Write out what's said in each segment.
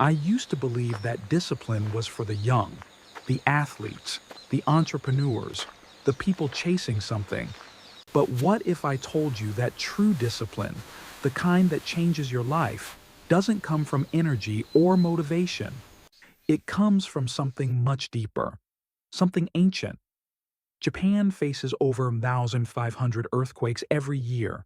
I used to believe that discipline was for the young, the athletes, the entrepreneurs, the people chasing something. But what if I told you that true discipline, the kind that changes your life, doesn't come from energy or motivation? It comes from something much deeper, something ancient. Japan faces over 1,500 earthquakes every year.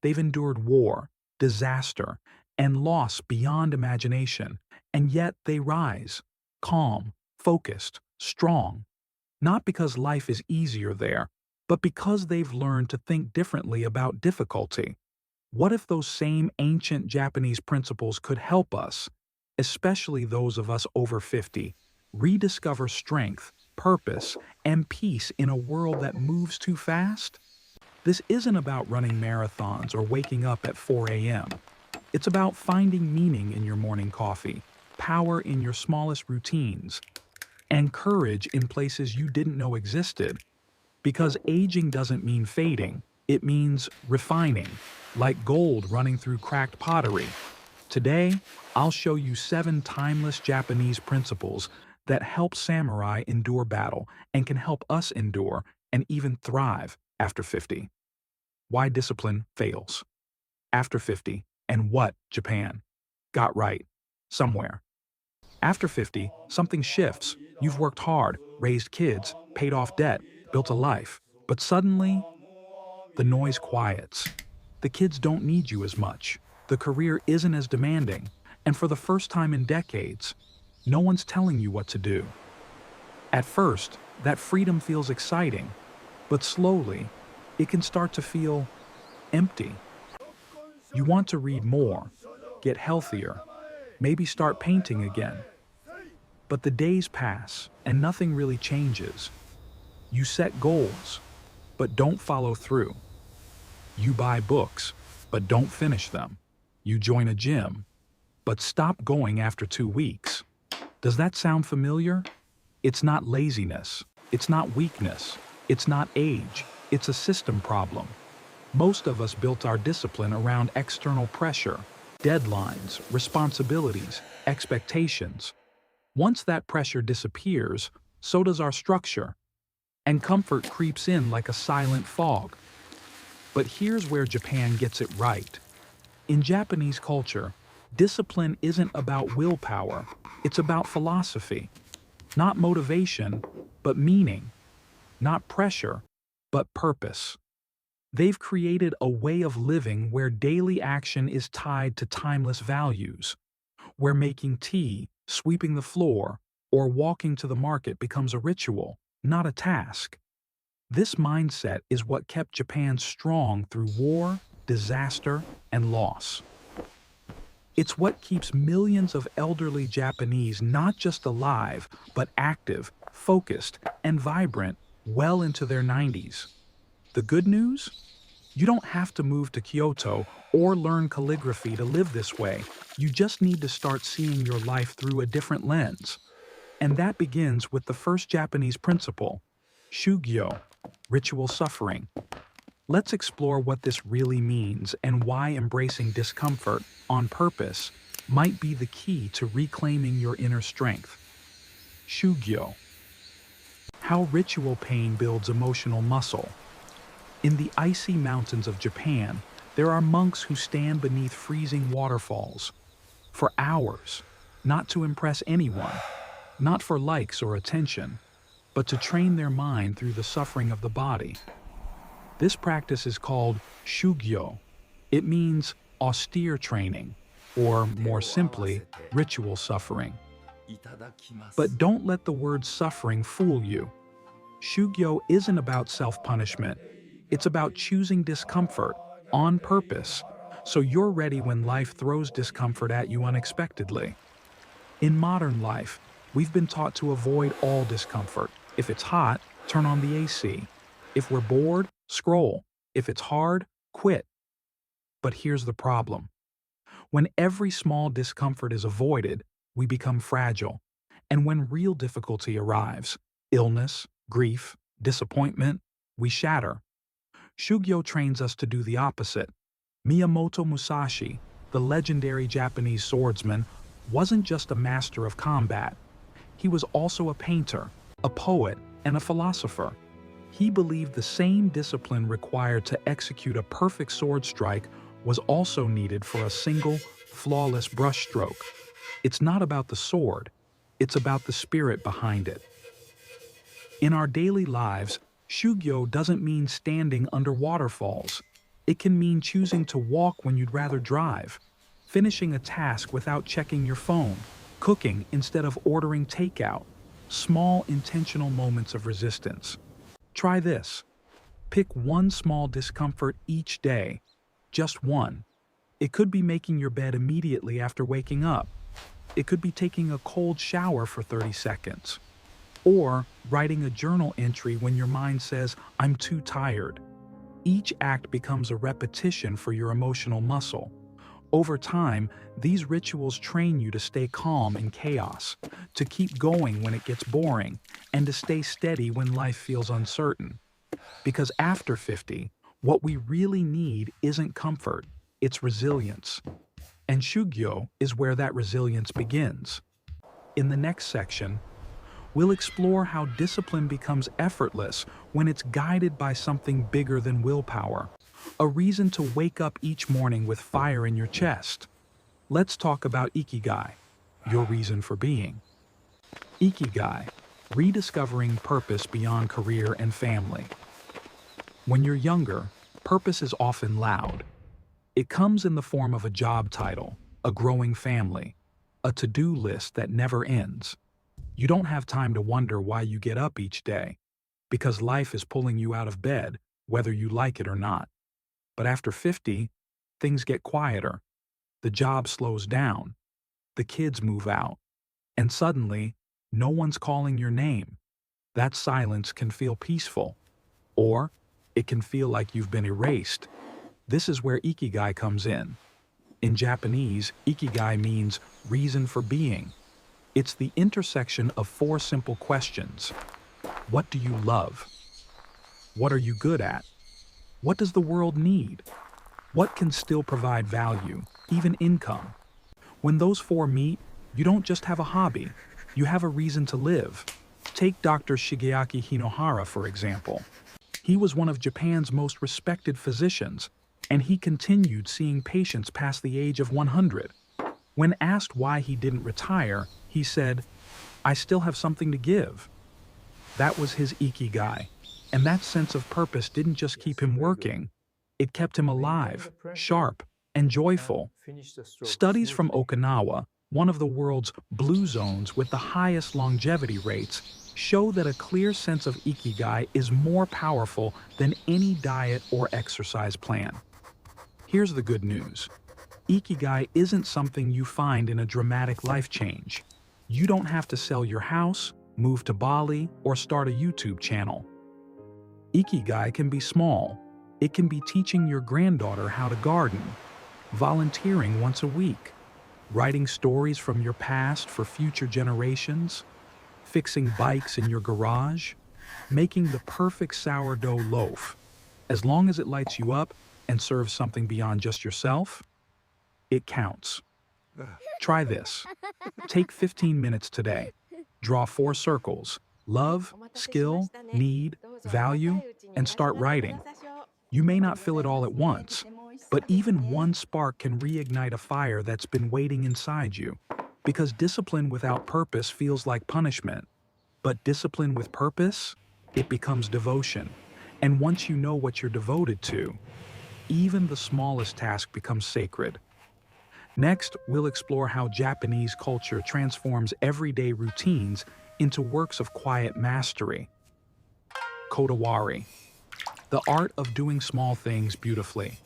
They've endured war, disaster, and loss beyond imagination, and yet they rise, calm, focused, strong. Not because life is easier there, but because they've learned to think differently about difficulty. What if those same ancient Japanese principles could help us, especially those of us over 50, rediscover strength, purpose, and peace in a world that moves too fast? This isn't about running marathons or waking up at 4 a.m. It's about finding meaning in your morning coffee, power in your smallest routines, and courage in places you didn't know existed. Because aging doesn't mean fading, it means refining, like gold running through cracked pottery. Today, I'll show you 7 timeless Japanese principles that help samurai endure battle and can help us endure and even thrive after 50. Why discipline fails. After 50, and what Japan got right somewhere. After 50, something shifts. You've worked hard, raised kids, paid off debt, built a life. But suddenly, the noise quiets. The kids don't need you as much. The career isn't as demanding. And for the first time in decades, no one's telling you what to do. At first, that freedom feels exciting, but slowly, it can start to feel empty. You want to read more, get healthier, maybe start painting again. But the days pass and nothing really changes. You set goals, but don't follow through. You buy books, but don't finish them. You join a gym, but stop going after 2 weeks. Does that sound familiar? It's not laziness. It's not weakness. It's not age. It's a system problem. Most of us built our discipline around external pressure, deadlines, responsibilities, expectations. Once that pressure disappears, so does our structure, and comfort creeps in like a silent fog. But here's where Japan gets it right. In Japanese culture, discipline isn't about willpower, it's about philosophy. Not motivation, but meaning. Not pressure, but purpose. They've created a way of living where daily action is tied to timeless values, where making tea, sweeping the floor, or walking to the market becomes a ritual, not a task. This mindset is what kept Japan strong through war, disaster, and loss. It's what keeps millions of elderly Japanese not just alive, but active, focused, and vibrant well into their 90s. The good news? You don't have to move to Kyoto or learn calligraphy to live this way. You just need to start seeing your life through a different lens. And that begins with the first Japanese principle, Shugyo, ritual suffering. Let's explore what this really means and why embracing discomfort on purpose might be the key to reclaiming your inner strength. Shugyo. How ritual pain builds emotional muscle. In the icy mountains of Japan, there are monks who stand beneath freezing waterfalls for hours, not to impress anyone, not for likes or attention, but to train their mind through the suffering of the body. This practice is called Shugyo. It means austere training, or more simply, ritual suffering. But don't let the word suffering fool you. Shugyo isn't about self-punishment. It's about choosing discomfort on purpose, so you're ready when life throws discomfort at you unexpectedly. In modern life, we've been taught to avoid all discomfort. If it's hot, turn on the AC. If we're bored, scroll. If it's hard, quit. But here's the problem. When every small discomfort is avoided, we become fragile. And when real difficulty arrives, illness, grief, disappointment, we shatter. Shugyo trains us to do the opposite. Miyamoto Musashi, the legendary Japanese swordsman, wasn't just a master of combat. He was also a painter, a poet, and a philosopher. He believed the same discipline required to execute a perfect sword strike was also needed for a single, flawless brushstroke. It's not about the sword, it's about the spirit behind it. In our daily lives, Shugyo doesn't mean standing under waterfalls. It can mean choosing to walk when you'd rather drive, finishing a task without checking your phone, cooking instead of ordering takeout. Small intentional moments of resistance. Try this. Pick one small discomfort each day. Just one. It could be making your bed immediately after waking up. It could be taking a cold shower for 30 seconds. Or writing a journal entry when your mind says, "I'm too tired." Each act becomes a repetition for your emotional muscle. Over time, these rituals train you to stay calm in chaos, to keep going when it gets boring, and to stay steady when life feels uncertain. Because after 50, what we really need isn't comfort, it's resilience. And Shugyo is where that resilience begins. In the next section, we'll explore how discipline becomes effortless when it's guided by something bigger than willpower, a reason to wake up each morning with fire in your chest. Let's talk about Ikigai, your reason for being. Ikigai, rediscovering purpose beyond career and family. When you're younger, purpose is often loud. It comes in the form of a job title, a growing family, a to-do list that never ends. You don't have time to wonder why you get up each day, because life is pulling you out of bed, whether you like it or not. But after 50, things get quieter. The job slows down. The kids move out. And suddenly, no one's calling your name. That silence can feel peaceful. Or it can feel like you've been erased. This is where Ikigai comes in. In Japanese, Ikigai means reason for being. It's the intersection of four simple questions. What do you love? What are you good at? What does the world need? What can still provide value, even income? When those four meet, you don't just have a hobby, you have a reason to live. Take Dr. Shigeaki Hinohara, for example. He was one of Japan's most respected physicians, and he continued seeing patients past the age of 100. When asked why he didn't retire, he said, "I still have something to give." That was his Ikigai, and that sense of purpose didn't just keep him working, it kept him alive, sharp, and joyful. Studies from Okinawa, one of the world's blue zones with the highest longevity rates, show that a clear sense of Ikigai is more powerful than any diet or exercise plan. Here's the good news. Ikigai isn't something you find in a dramatic life change. You don't have to sell your house, move to Bali, or start a YouTube channel. Ikigai can be small. It can be teaching your granddaughter how to garden, volunteering once a week, writing stories from your past for future generations, fixing bikes in your garage, making the perfect sourdough loaf. As long as it lights you up and serves something beyond just yourself, it counts. Try this. Take 15 minutes today. Draw 4 circles: love, skill, need, value, and start writing. You may not fill it all at once, but even one spark can reignite a fire that's been waiting inside you. Because discipline without purpose feels like punishment. But discipline with purpose, it becomes devotion. And once you know what you're devoted to, even the smallest task becomes sacred. Next, we'll explore how Japanese culture transforms everyday routines into works of quiet mastery. Kodawari, the art of doing small things beautifully.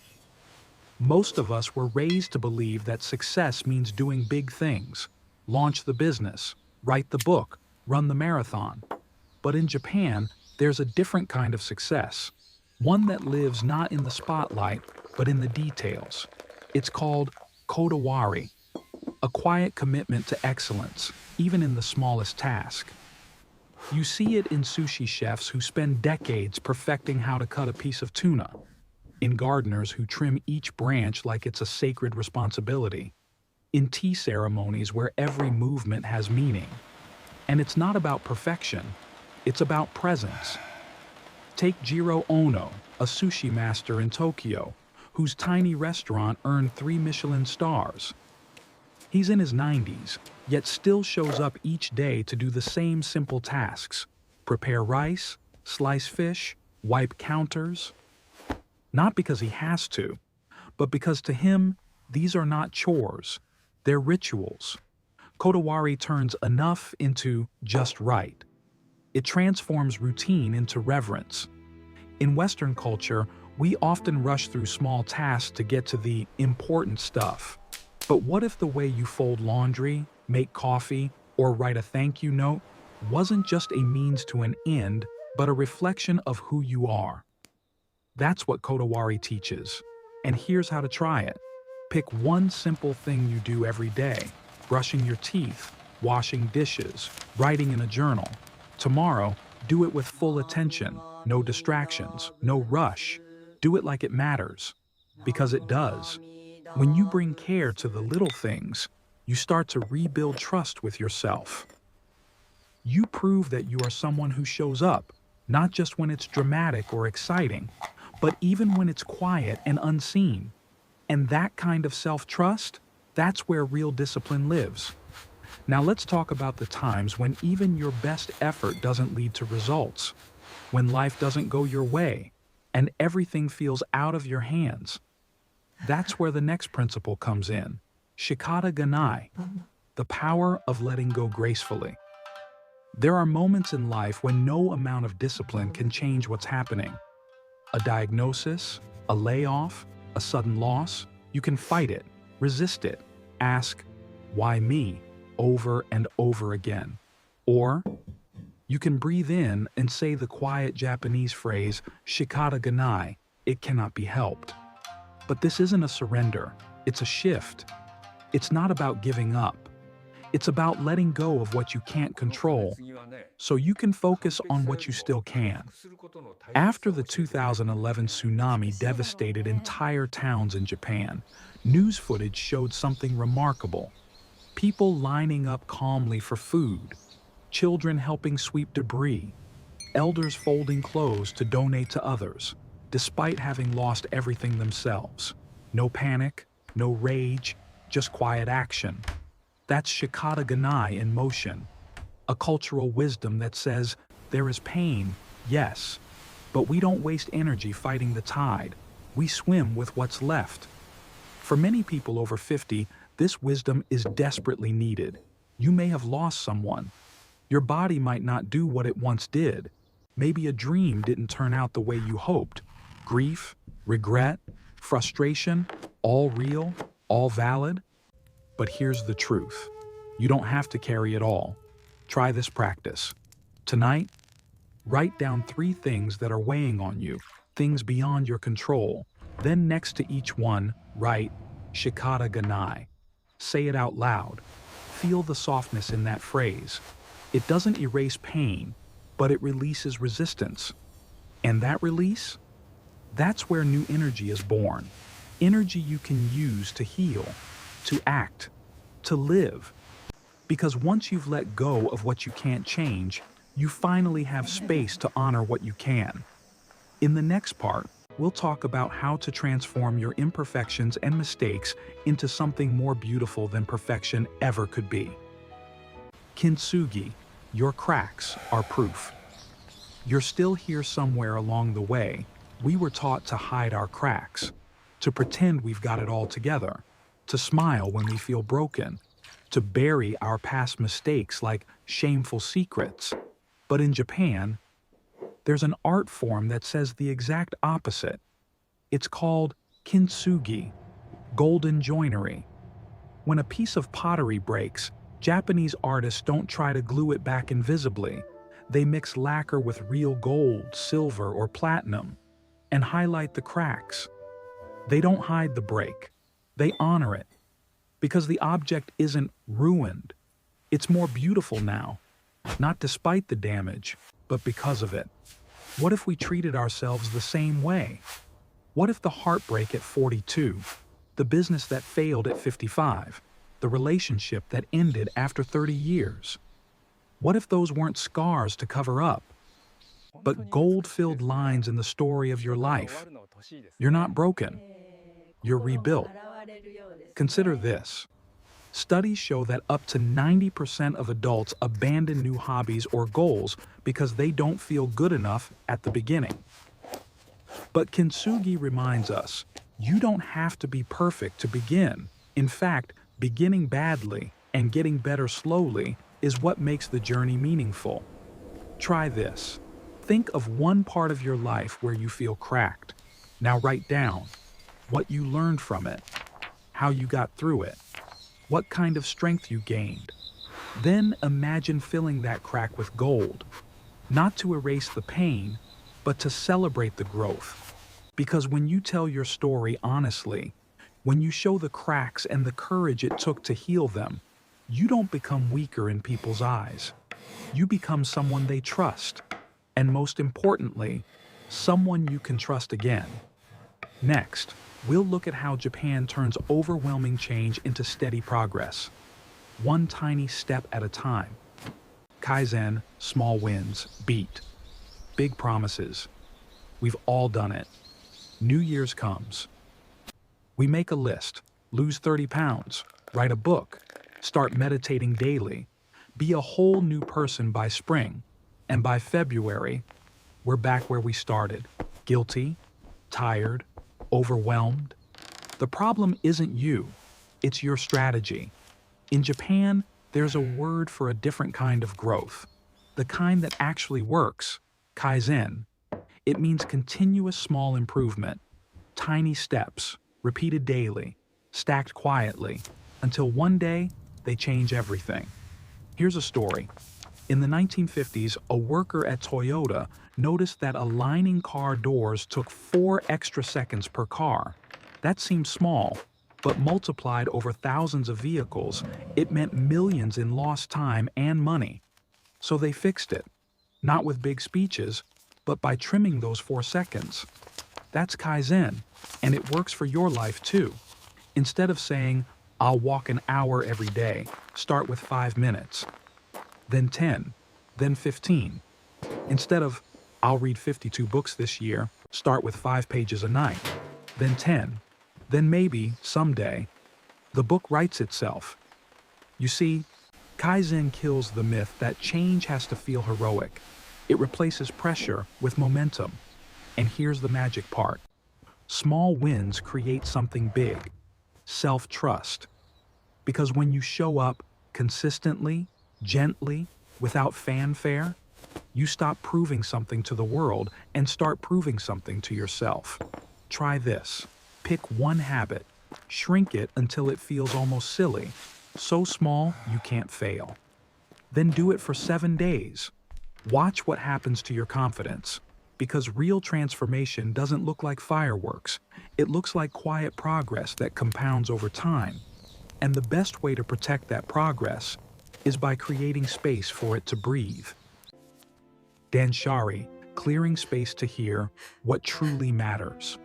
Most of us were raised to believe that success means doing big things. Launch the business, write the book, run the marathon. But in Japan, there's a different kind of success. One that lives not in the spotlight, but in the details. It's called Kodawari, a quiet commitment to excellence, even in the smallest task. You see it in sushi chefs who spend decades perfecting how to cut a piece of tuna, in gardeners who trim each branch like it's a sacred responsibility, in tea ceremonies where every movement has meaning. And it's not about perfection, it's about presence. Take Jiro Ono, a sushi master in Tokyo, whose tiny restaurant earned 3 Michelin stars. He's in his 90s, yet still shows up each day to do the same simple tasks: prepare rice, slice fish, wipe counters. Not because he has to, but because to him, these are not chores, they're rituals. Kodawari turns enough into just right. It transforms routine into reverence. In Western culture, we often rush through small tasks to get to the important stuff. But what if the way you fold laundry, make coffee, or write a thank you note wasn't just a means to an end, but a reflection of who you are? That's what Kodawari teaches. And here's how to try it. Pick one simple thing you do every day: brushing your teeth, washing dishes, writing in a journal. Tomorrow, do it with full attention, no distractions, no rush. Do it like it matters, because it does. When you bring care to the little things, you start to rebuild trust with yourself. You prove that you are someone who shows up, not just when it's dramatic or exciting, but even when it's quiet and unseen. And that kind of self-trust, that's where real discipline lives. Now let's talk about the times when even your best effort doesn't lead to results, when life doesn't go your way, and everything feels out of your hands. That's where the next principle comes in: Shikata Ga Nai, the power of letting go gracefully. There are moments in life when no amount of discipline can change what's happening. A diagnosis, a layoff, a sudden loss, you can fight it, resist it, ask, "Why me?" over and over again. Or you can breathe in and say the quiet Japanese phrase, Shikata Ga Nai, it cannot be helped. But this isn't a surrender, it's a shift. It's not about giving up. It's about letting go of what you can't control, so you can focus on what you still can. After the 2011 tsunami devastated entire towns in Japan, news footage showed something remarkable. People lining up calmly for food, children helping sweep debris, elders folding clothes to donate to others, despite having lost everything themselves. No panic, no rage, just quiet action. That's Shikata Ga Nai in motion, a cultural wisdom that says there is pain, yes, but we don't waste energy fighting the tide. We swim with what's left. For many people over 50, this wisdom is desperately needed. You may have lost someone. Your body might not do what it once did. Maybe a dream didn't turn out the way you hoped. Grief, regret, frustration, all real, all valid. But here's the truth. You don't have to carry it all. Try this practice. Tonight, write down 3 things that are weighing on you, things beyond your control. Then next to each one, write Shikata Ga Nai. Say it out loud. Feel the softness in that phrase. It doesn't erase pain, but it releases resistance. And that release? That's where new energy is born. Energy you can use to heal, to act, to live. Because once you've let go of what you can't change, you finally have space to honor what you can. In the next part, we'll talk about how to transform your imperfections and mistakes into something more beautiful than perfection ever could be. Kintsugi, your cracks are proof. You're still here somewhere along the way. We were taught to hide our cracks, to pretend we've got it all together, to smile when we feel broken, to bury our past mistakes like shameful secrets. But in Japan, there's an art form that says the exact opposite. It's called Kintsugi, golden joinery. When a piece of pottery breaks, Japanese artists don't try to glue it back invisibly. They mix lacquer with real gold, silver, or platinum and highlight the cracks. They don't hide the break. They honor it. Because the object isn't ruined. It's more beautiful now, not despite the damage, but because of it. What if we treated ourselves the same way? What if the heartbreak at 42, the business that failed at 55, the relationship that ended after 30 years? What if those weren't scars to cover up, but gold-filled lines in the story of your life? You're not broken, you're rebuilt. Consider this. Studies show that up to 90% of adults abandon new hobbies or goals because they don't feel good enough at the beginning. But Kintsugi reminds us, you don't have to be perfect to begin. In fact, beginning badly and getting better slowly is what makes the journey meaningful. Try this. Think of one part of your life where you feel cracked. Now write down what you learned from it, how you got through it, what kind of strength you gained. Then imagine filling that crack with gold, not to erase the pain, but to celebrate the growth. Because when you tell your story honestly, when you show the cracks and the courage it took to heal them, you don't become weaker in people's eyes. You become someone they trust, and most importantly, someone you can trust again. Next, we'll look at how Japan turns overwhelming change into steady progress, one tiny step at a time. Kaizen, small wins, beat. Big promises. We've all done it. New Year's comes. We make a list, lose 30 pounds, write a book, start meditating daily, be a whole new person by spring, and by February, we're back where we started, guilty, tired, overwhelmed. The problem isn't you, it's your strategy. In Japan, there's a word for a different kind of growth, the kind that actually works, Kaizen. It means continuous small improvement, tiny steps, repeated daily, stacked quietly, until one day they change everything. Here's a story. In the 1950s, a worker at Toyota noticed that aligning car doors took 4 extra seconds per car. That seemed small, but multiplied over thousands of vehicles, it meant millions in lost time and money. So they fixed it, not with big speeches, but by trimming those 4 seconds. That's Kaizen, and it works for your life too. Instead of saying, I'll walk an hour every day, start with 5 minutes, then 10, then 15. Instead of, I'll read 52 books this year, start with 5 pages a night, then 10, then maybe, someday, the book writes itself. You see, Kaizen kills the myth that change has to feel heroic. It replaces pressure with momentum. And here's the magic part. Small wins create something big, self-trust. Because when you show up consistently, gently, without fanfare, you stop proving something to the world and start proving something to yourself. Try this. Pick one habit, shrink it until it feels almost silly, so small you can't fail. Then do it for 7 days. Watch what happens to your confidence, because real transformation doesn't look like fireworks. It looks like quiet progress that compounds over time. And the best way to protect that progress is by creating space for it to breathe. Danshari, clearing space to hear what truly matters.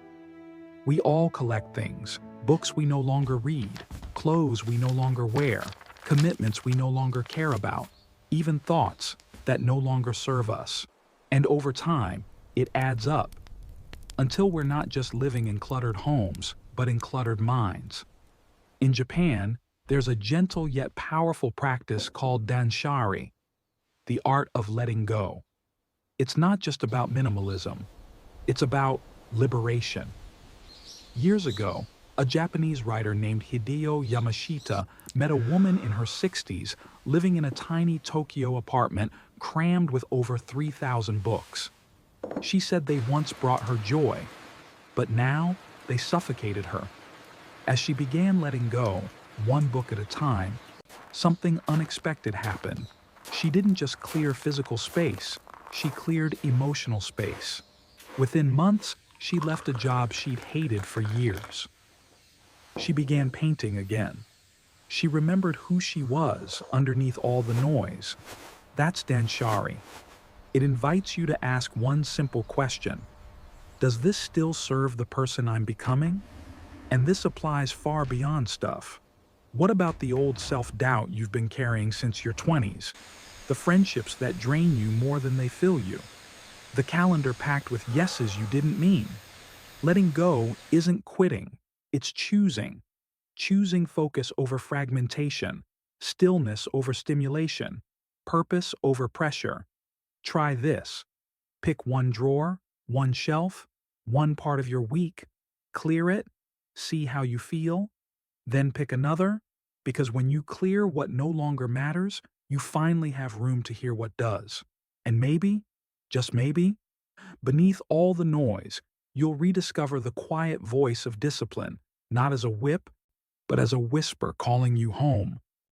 We all collect things, books we no longer read, clothes we no longer wear, commitments we no longer care about, even thoughts that no longer serve us. And over time, it adds up, until we're not just living in cluttered homes, but in cluttered minds. In Japan, there's a gentle yet powerful practice called Danshari, the art of letting go. It's not just about minimalism, it's about liberation. Years ago, a Japanese writer named Hideo Yamashita met a woman in her 60s living in a tiny Tokyo apartment crammed with over 3,000 books. She said they once brought her joy, but now they suffocated her. As she began letting go, one book at a time, something unexpected happened. She didn't just clear physical space, she cleared emotional space. Within months, she left a job she'd hated for years. She began painting again. She remembered who she was underneath all the noise. That's Danshari. It invites you to ask one simple question. Does this still serve the person I'm becoming? And this applies far beyond stuff. What about the old self-doubt you've been carrying since your 20s? The friendships that drain you more than they fill you? The calendar packed with yeses you didn't mean? Letting go isn't quitting, it's choosing. Choosing focus over fragmentation, stillness over stimulation, purpose over pressure. Try this. Pick one drawer, one shelf, one part of your week, clear it, see how you feel, then pick another, because when you clear what no longer matters, you finally have room to hear what does. And maybe, just maybe, beneath all the noise, you'll rediscover the quiet voice of discipline, not as a whip, but as a whisper calling you home.